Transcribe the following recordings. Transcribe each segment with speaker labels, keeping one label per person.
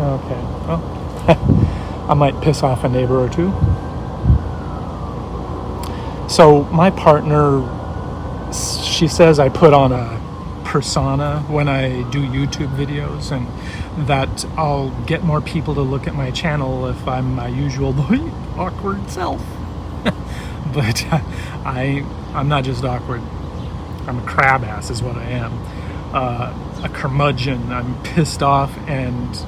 Speaker 1: Okay. Well, I might piss off a neighbor or two. So my partner, she says I put on a persona when I do YouTube videos, and that I'll get more people to look at my channel if I'm my usual awkward self. But I'm not just awkward. I'm a crab ass is what I am. A curmudgeon. I'm pissed off, and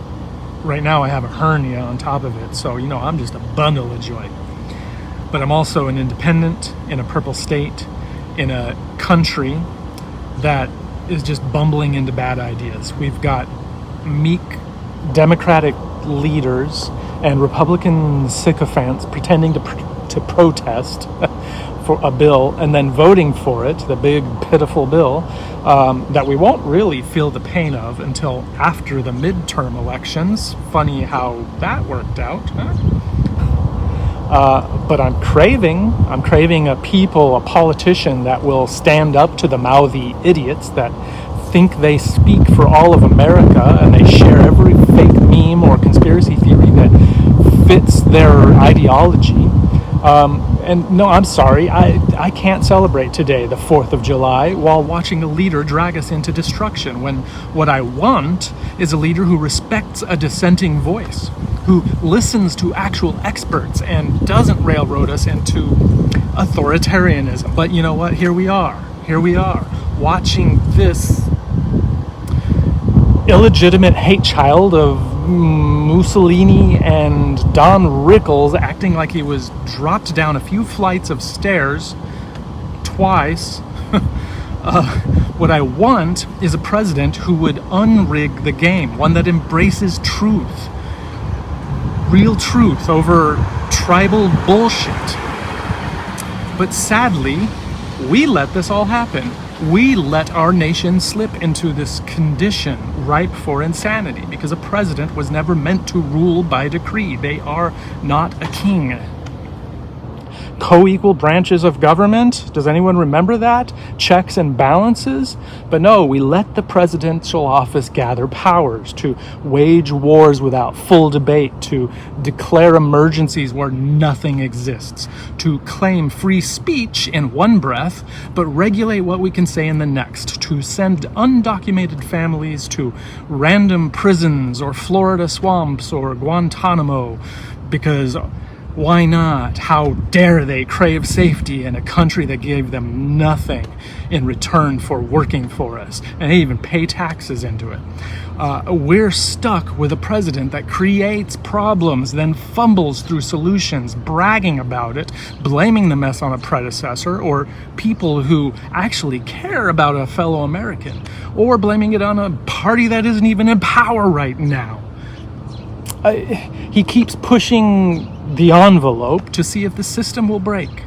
Speaker 1: right now I have a hernia on top of it, so I'm just a bundle of joy. But I'm also an independent in a purple state, in a country that is just bumbling into bad ideas. We've got meek Democratic leaders and Republican sycophants pretending to protest for a bill and then voting for it, the big pitiful bill, that we won't really feel the pain of until after the midterm elections. Funny how that worked out, huh? But I'm craving a politician that will stand up to the mouthy idiots that think they speak for all of America, and they share every fake meme or conspiracy theory that fits their ideology. And no, I'm sorry, I can't celebrate today, the 4th of July, while watching a leader drag us into destruction, when what I want is a leader who respects a dissenting voice, who listens to actual experts and doesn't railroad us into authoritarianism. But you know what? Here we are, watching this illegitimate hate child of Mussolini and Don Rickles acting like he was dropped down a few flights of stairs twice. What I want is a president who would unrig the game, one that embraces truth, real truth over tribal bullshit. But sadly, we let this all happen. We let our nation slip into this condition ripe for insanity, because a president was never meant to rule by decree. They are not a king. Co-equal branches of government, does anyone remember that? Checks and balances? But no, we let the presidential office gather powers to wage wars without full debate, to declare emergencies where nothing exists, to claim free speech in one breath, but regulate what we can say in the next, to send undocumented families to random prisons or Florida swamps or Guantanamo, because why not? How dare they crave safety in a country that gave them nothing in return for working for us, and they even pay taxes into it. We're stuck with a president that creates problems, then fumbles through solutions, bragging about it, blaming the mess on a predecessor or people who actually care about a fellow American, or blaming it on a party that isn't even in power right now. He keeps pushing the envelope to see if the system will break.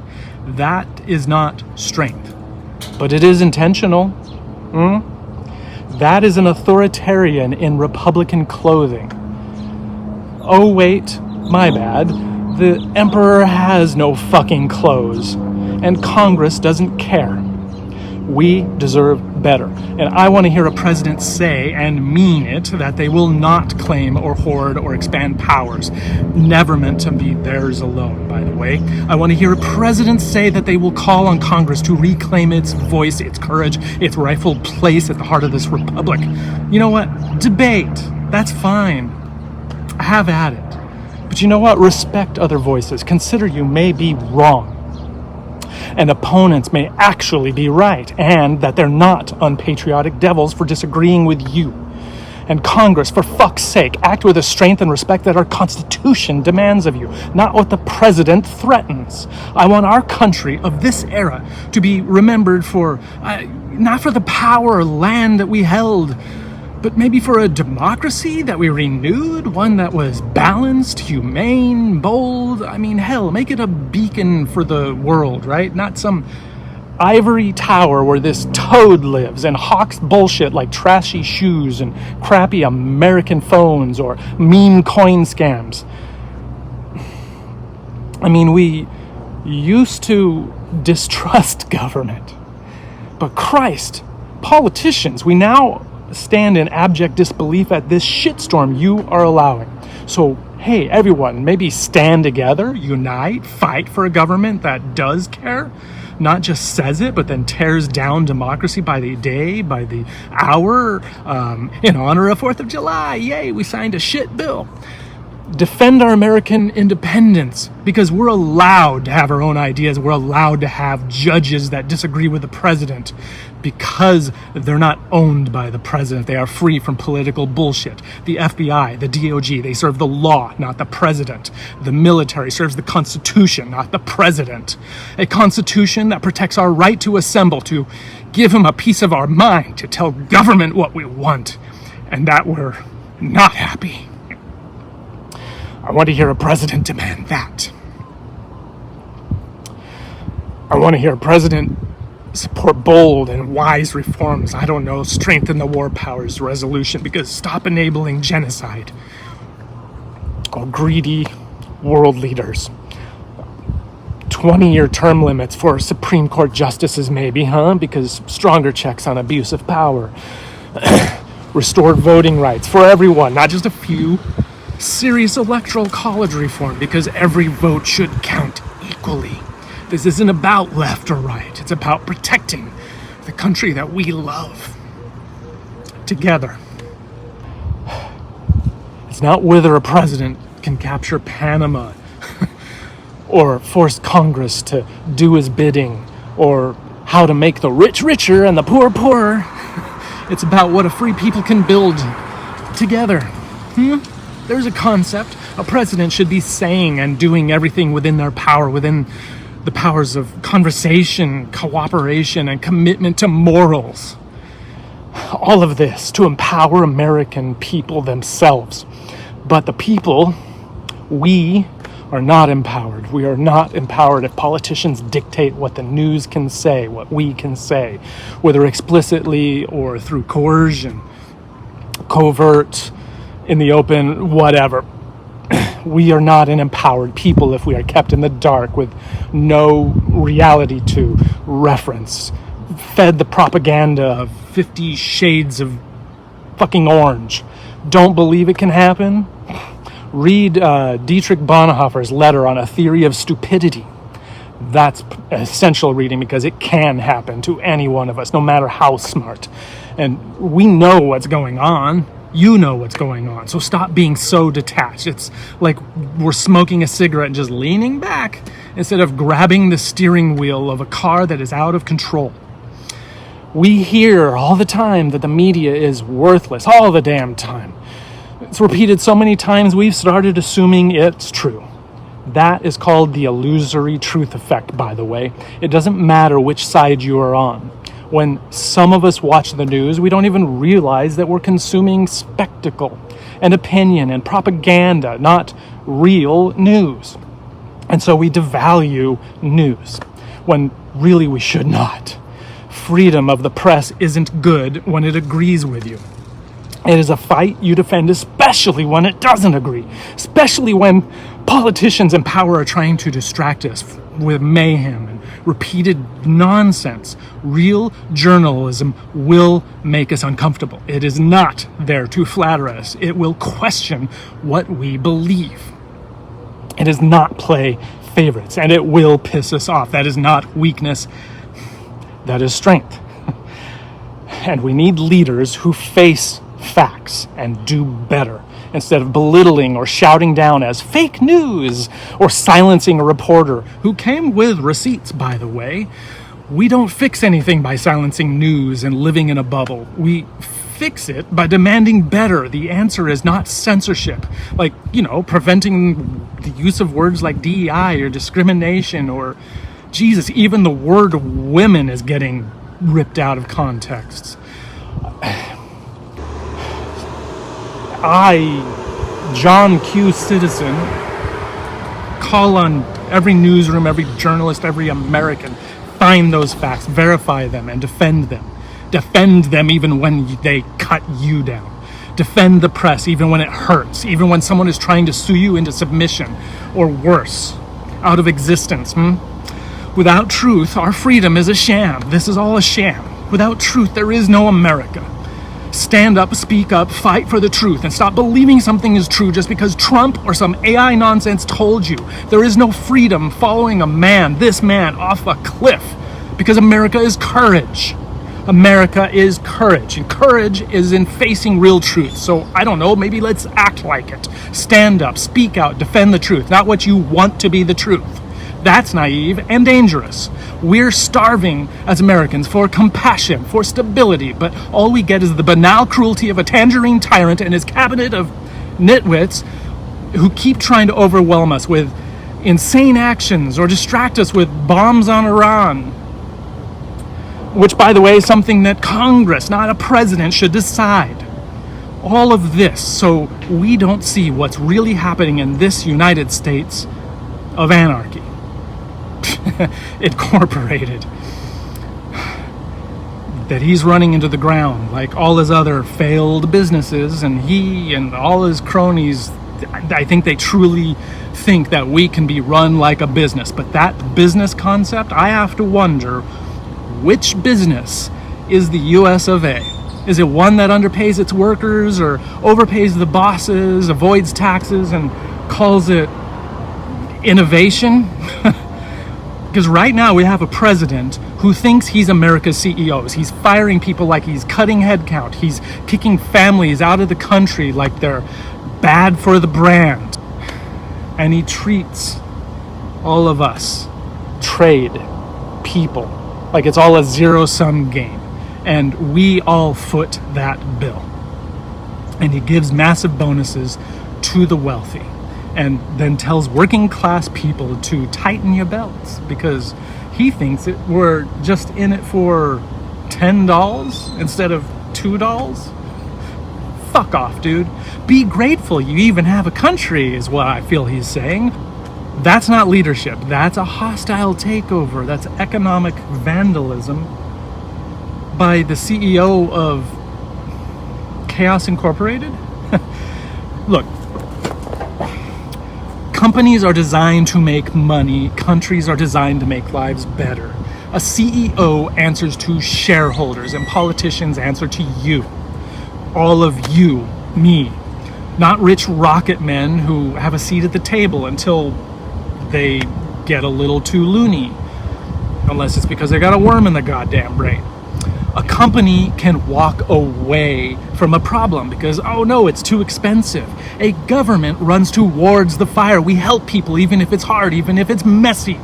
Speaker 1: That is not strength, but it is intentional. That is an authoritarian in Republican clothing. Oh wait, my bad. The emperor has no fucking clothes, and Congress doesn't care. We deserve better. And I want to hear a president say, and mean it, that they will not claim or hoard or expand powers. Never meant to be theirs alone, by the way. I want to hear a president say that they will call on Congress to reclaim its voice, its courage, its rightful place at the heart of this republic. You know what? Debate. That's fine. Have at it. But you know what? Respect other voices. Consider you may be wrong, and opponents may actually be right, and that they're not unpatriotic devils for disagreeing with you. And Congress, for fuck's sake, act with the strength and respect that our Constitution demands of you, not what the president threatens. I want our country of this era to be remembered for, not for the power or land that we held, but maybe for a democracy that we renewed, one that was balanced, humane, bold. I mean, hell, make it a beacon for the world, right? Not some ivory tower where this toad lives and hawks bullshit like trashy shoes and crappy American phones or meme coin scams. I mean, we used to distrust government, but Christ, politicians, we now stand in abject disbelief at this shitstorm you are allowing. So, hey, everyone, maybe stand together, unite, fight for a government that does care, not just says it, but then tears down democracy by the day, by the hour, in honor of 4th of July. Yay, we signed a shit bill. Defend our American independence, because we're allowed to have our own ideas. We're allowed to have judges that disagree with the president because they're not owned by the president. They are free from political bullshit. The FBI, the DOJ, they serve the law, not the president. The military serves the Constitution, not the president. A Constitution that protects our right to assemble, to give him a piece of our mind, to tell government what we want, and that we're not happy. I want to hear a president demand that. I want to hear a president support bold and wise reforms. I don't know, strengthen the war powers resolution, because stop enabling genocide or greedy world leaders. 20-year term limits for Supreme Court justices maybe, because stronger checks on abuse of power. Restored voting rights for everyone, not just a few. Serious electoral college reform, because every vote should count equally. This isn't about left or right. It's about protecting the country that we love together. It's not whether a president can capture Panama or force Congress to do his bidding, or how to make the rich richer and the poor poorer. It's about what a free people can build together. There's a concept. A president should be saying and doing everything within their power, within the powers of conversation, cooperation, and commitment to morals. All of this to empower American people themselves. But the people, we are not empowered. We are not empowered if politicians dictate what the news can say, what we can say, whether explicitly or through coercion, covert, in the open, whatever. We are not an empowered people if we are kept in the dark with no reality to reference, fed the propaganda of 50 shades of fucking orange. Don't believe it can happen? Read Dietrich Bonhoeffer's letter on a theory of stupidity. That's essential reading, because it can happen to any one of us, no matter how smart. And we know what's going on. You know what's going on, so stop being so detached. It's like we're smoking a cigarette and just leaning back instead of grabbing the steering wheel of a car that is out of control. We hear all the time that the media is worthless, all the damn time. It's repeated so many times we've started assuming it's true. That is called the illusory truth effect, by the way. It doesn't matter which side you are on. When some of us watch the news, we don't even realize that we're consuming spectacle and opinion and propaganda, not real news. And so we devalue news when really we should not. Freedom of the press isn't good when it agrees with you. It is a fight you defend, especially when it doesn't agree, especially when politicians in power are trying to distract us with mayhem and repeated nonsense. Real journalism will make us uncomfortable. It is not there to flatter us. It will question what we believe. It does not play favorites, and it will piss us off. That is not weakness. That is strength. And we need leaders who face facts and do better, instead of belittling or shouting down as fake news or silencing a reporter who came with receipts, by the way. We don't fix anything by silencing news and living in a bubble. We fix it by demanding better. The answer is not censorship, like, preventing the use of words like DEI or discrimination or, Jesus, even the word women is getting ripped out of context. I, John Q. Citizen, call on every newsroom, every journalist, every American, find those facts, verify them, and defend them. Defend them even when they cut you down. Defend the press even when it hurts, even when someone is trying to sue you into submission, or worse, out of existence. Without truth, our freedom is a sham. This is all a sham. Without truth, there is no America. Stand up, speak up, fight for the truth, and stop believing something is true just because Trump or some AI nonsense told you. There is no freedom following this man, off a cliff, because America is courage. America is courage, and courage is in facing real truth. So, I don't know, maybe let's act like it. Stand up, speak out, defend the truth, not what you want to be the truth. That's naive and dangerous. We're starving as Americans for compassion, for stability, but all we get is the banal cruelty of a tangerine tyrant and his cabinet of nitwits who keep trying to overwhelm us with insane actions or distract us with bombs on Iran. Which, by the way, is something that Congress, not a president, should decide. All of this so we don't see what's really happening in this United States of anarchy. Incorporated. That he's running into the ground like all his other failed businesses, and he and all his cronies, I think they truly think that we can be run like a business. But that business concept, I have to wonder, which business is the US of A? Is it one that underpays its workers or overpays the bosses, avoids taxes, and calls it innovation? Because right now we have a president who thinks he's America's CEO. He's firing people like he's cutting headcount. He's kicking families out of the country like they're bad for the brand. And he treats all of us, trade, people, like it's all a zero-sum game. And we all foot that bill. And he gives massive bonuses to the wealthy, and then tells working class people to tighten your belts because he thinks we're just in it for $10 instead of $2. Fuck off, dude. Be grateful you even have a country, is what I feel he's saying. That's not leadership. That's a hostile takeover. That's economic vandalism by the CEO of Chaos Incorporated. Look, companies are designed to make money. Countries are designed to make lives better. A CEO answers to shareholders, and politicians answer to you. All of you, me. Not rich rocket men who have a seat at the table until they get a little too loony. Unless it's because they got a worm in the goddamn brain. A company can walk away from a problem because, oh no, it's too expensive. A government runs towards the fire. We help people even if it's hard, even if it's messy,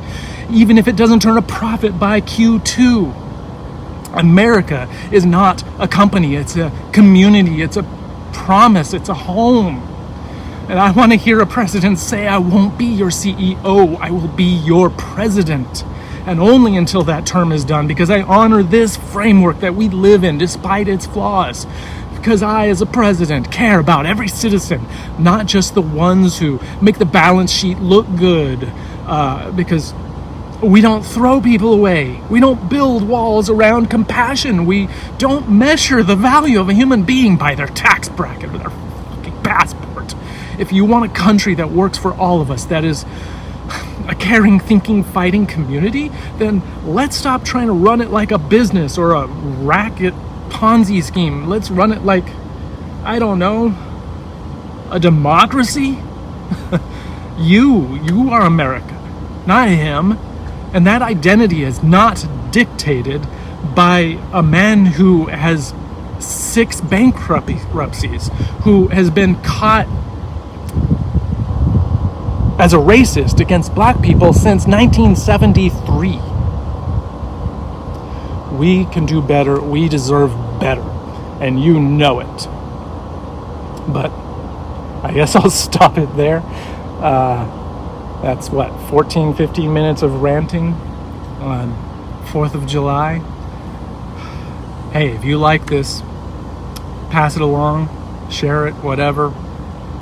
Speaker 1: even if it doesn't turn a profit by Q2. America is not a company. It's a community. It's a promise. It's a home. And I want to hear a president say, I won't be your CEO. I will be your president. And only until that term is done, because I honor this framework that we live in despite its flaws. Because I, as a president, care about every citizen, not just the ones who make the balance sheet look good. Because we don't throw people away. We don't build walls around compassion. We don't measure the value of a human being by their tax bracket or their fucking passport. If you want a country that works for all of us, that is a caring, thinking, fighting community, then let's stop trying to run it like a business or a racket Ponzi scheme. Let's run it like, I don't know, a democracy. You are America, not him. And that identity is not dictated by a man who has 6 bankruptcies, who has been caught as a racist against black people since 1973. We can do better. We deserve better. And you know it. But I guess I'll stop it there. That's 14, 15 minutes of ranting on 4th of July. Hey, if you like this, pass it along, share it, whatever.